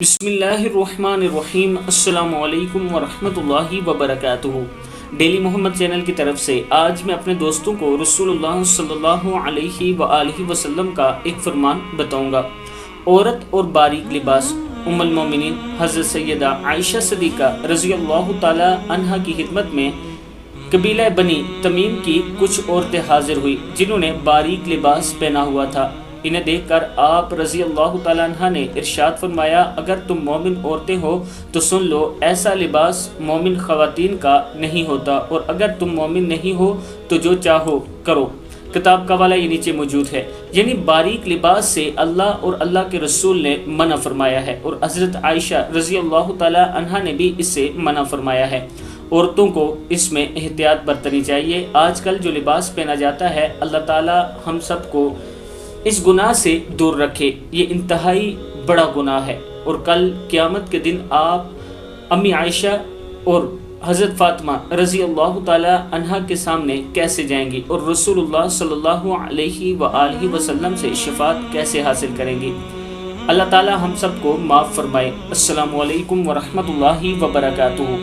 بسم اللہ الرحمن الرحیم۔ السلام علیکم ورحمۃ اللہ وبرکاتہ۔ ڈیلی محمد چینل کی طرف سے آج میں اپنے دوستوں کو رسول اللہ صلی اللہ علیہ وآلہ وسلم کا ایک فرمان بتاؤں گا۔ عورت اور باریک لباس۔ ام المومنین حضرت سیدہ عائشہ صدیقہ رضی اللہ تعالی عنہا کی خدمت میں قبیلہ بنی تمیم کی کچھ عورتیں حاضر ہوئی جنہوں نے باریک لباس پہنا ہوا تھا۔ انہیں دیکھ کر آپ رضی اللہ تعالیٰ عنہ نے ارشاد فرمایا، اگر تم مومن عورتیں ہو تو سن لو، ایسا لباس مومن خواتین کا نہیں ہوتا، اور اگر تم مومن نہیں ہو تو جو چاہو کرو۔ کتاب کا حوالہ یہ نیچے موجود ہے۔ یعنی باریک لباس سے اللہ اور اللہ کے رسول نے منع فرمایا ہے، اور حضرت عائشہ رضی اللہ تعالیٰ عنہ نے بھی اس سے منع فرمایا ہے۔ عورتوں کو اس میں احتیاط برتنی چاہیے۔ آج کل جو لباس پہنا جاتا ہے، اللہ تعالیٰ ہم سب کو اس گناہ سے دور رکھے۔ یہ انتہائی بڑا گناہ ہے، اور کل قیامت کے دن آپ امی عائشہ اور حضرت فاطمہ رضی اللہ تعالی عنہ کے سامنے کیسے جائیں گی، اور رسول اللہ صلی اللہ علیہ وآلہ وسلم سے شفاعت کیسے حاصل کریں گی۔ اللہ تعالی ہم سب کو معاف فرمائے۔ السلام علیکم ورحمۃ اللہ وبرکاتہ۔